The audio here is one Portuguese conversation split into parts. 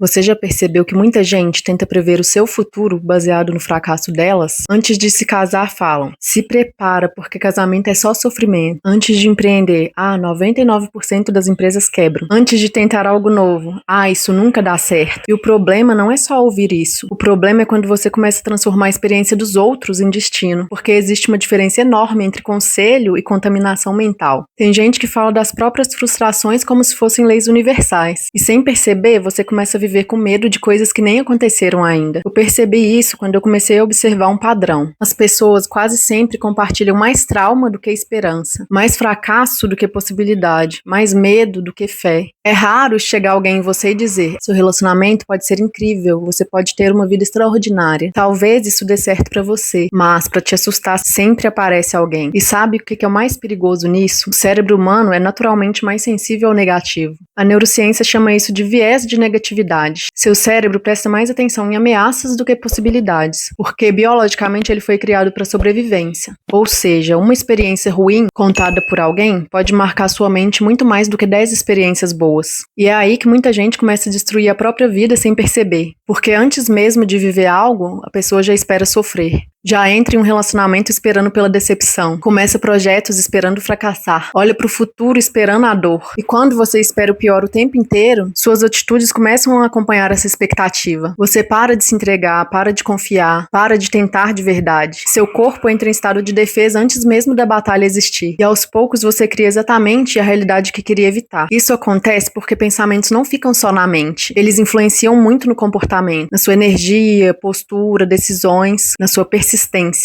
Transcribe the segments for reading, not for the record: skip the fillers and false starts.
Você já percebeu que muita gente tenta prever o seu futuro baseado no fracasso delas? Antes de se casar, falam: se prepara porque casamento é só sofrimento. Antes de empreender, 99% das empresas quebram. Antes de tentar algo novo, isso nunca dá certo. E o problema não é só ouvir isso. O problema é quando você começa a transformar a experiência dos outros em destino, porque existe uma diferença enorme entre conselho e contaminação mental. Tem gente que fala das próprias frustrações como se fossem leis universais. E sem perceber, você começa a viver com medo de coisas que nem aconteceram ainda. Eu percebi isso quando eu comecei a observar um padrão. As pessoas quase sempre compartilham mais trauma do que esperança, mais fracasso do que possibilidade, mais medo do que fé. É raro chegar alguém em você e dizer: seu relacionamento pode ser incrível, você pode ter uma vida extraordinária. Talvez isso dê certo pra você, mas pra te assustar sempre aparece alguém. E sabe o que é o mais perigoso nisso? O cérebro humano é naturalmente mais sensível ao negativo. A neurociência chama isso de viés de negatividade. Seu cérebro presta mais atenção em ameaças do que possibilidades, porque biologicamente ele foi criado para sobrevivência. Ou seja, uma experiência ruim contada por alguém pode marcar sua mente muito mais do que 10 experiências boas. E é aí que muita gente começa a destruir a própria vida sem perceber, porque antes mesmo de viver algo, a pessoa já espera sofrer. Já entra em um relacionamento esperando pela decepção. Começa projetos esperando fracassar. Olha pro futuro esperando a dor. E quando você espera o pior o tempo inteiro, suas atitudes começam a acompanhar essa expectativa. Você para de se entregar, para de confiar, para de tentar de verdade. Seu corpo entra em estado de defesa antes mesmo da batalha existir. E aos poucos você cria exatamente a realidade que queria evitar. Isso acontece porque pensamentos não ficam só na mente. Eles influenciam muito no comportamento, na sua energia, postura, decisões, na sua persistência.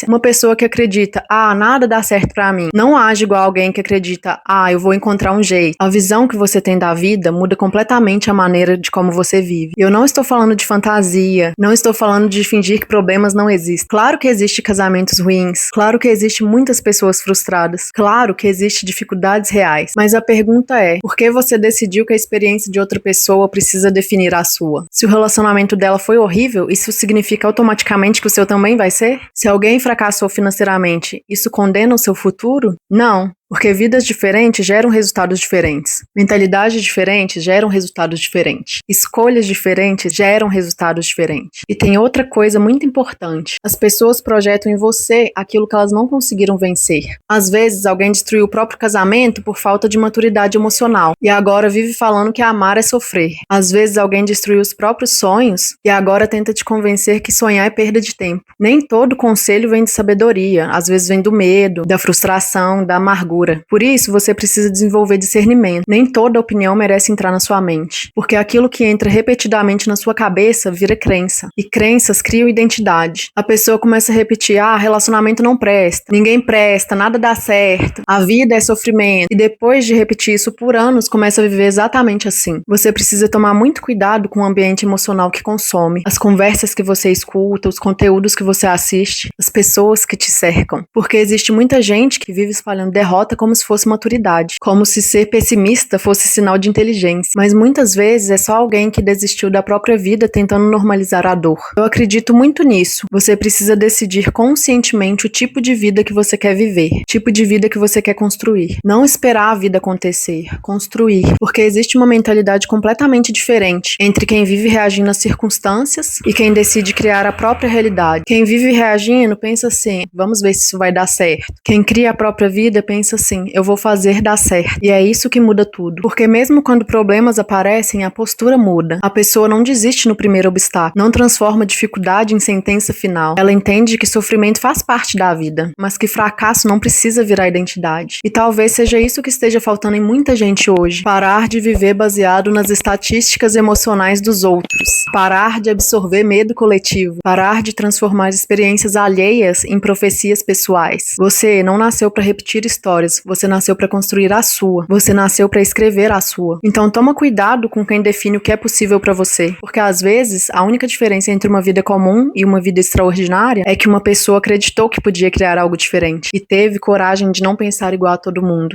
Uma pessoa que acredita: nada dá certo pra mim, não age igual alguém que acredita: eu vou encontrar um jeito. A visão que você tem da vida muda completamente a maneira de como você vive. Eu não estou falando de fantasia, não estou falando de fingir que problemas não existem. Claro que existe casamentos ruins, claro que existe muitas pessoas frustradas, claro que existe dificuldades reais, mas a pergunta é: por que você decidiu que a experiência de outra pessoa precisa definir a sua? Se o relacionamento dela foi horrível, isso significa automaticamente que o seu também vai ser? Se alguém fracassou financeiramente, isso condena o seu futuro? Não. Porque vidas diferentes geram resultados diferentes. Mentalidades diferentes geram resultados diferentes. Escolhas diferentes geram resultados diferentes. E tem outra coisa muito importante. As pessoas projetam em você aquilo que elas não conseguiram vencer. Às vezes, alguém destruiu o próprio casamento por falta de maturidade emocional e agora vive falando que amar é sofrer. Às vezes, alguém destruiu os próprios sonhos e agora tenta te convencer que sonhar é perda de tempo. Nem todo conselho vem de sabedoria. Às vezes vem do medo, da frustração, da amargura. Por isso, você precisa desenvolver discernimento. Nem toda opinião merece entrar na sua mente, porque aquilo que entra repetidamente na sua cabeça vira crença, e crenças criam identidade. A pessoa começa a repetir: relacionamento não presta, ninguém presta, nada dá certo, a vida é sofrimento, e depois de repetir isso por anos, começa a viver exatamente assim. Você precisa tomar muito cuidado com o ambiente emocional que consome, as conversas que você escuta, os conteúdos que você assiste, as pessoas que te cercam, porque existe muita gente que vive espalhando derrota como se fosse maturidade, como se ser pessimista fosse sinal de inteligência, mas muitas vezes é só alguém que desistiu da própria vida tentando normalizar a dor. Eu acredito muito nisso. Você precisa decidir conscientemente o tipo de vida que você quer viver, o tipo de vida que você quer construir. Não esperar a vida acontecer, construir, porque existe uma mentalidade completamente diferente entre quem vive reagindo às circunstâncias e quem decide criar a própria realidade. Quem vive reagindo pensa assim: vamos ver se isso vai dar certo. Quem cria a própria vida pensa assim: eu vou fazer dar certo. E é isso que muda tudo. Porque mesmo quando problemas aparecem, a postura muda. A pessoa não desiste no primeiro obstáculo, não transforma dificuldade em sentença final. Ela entende que sofrimento faz parte da vida, mas que fracasso não precisa virar identidade. E talvez seja isso que esteja faltando em muita gente hoje. Parar de viver baseado nas estatísticas emocionais dos outros. Parar de absorver medo coletivo. Parar de transformar experiências alheias em profecias pessoais. Você não nasceu para repetir histórias, você nasceu para construir a sua. Você nasceu para escrever a sua. Então toma cuidado com quem define o que é possível para você, porque às vezes a única diferença entre uma vida comum e uma vida extraordinária é que uma pessoa acreditou que podia criar algo diferente e teve coragem de não pensar igual a todo mundo.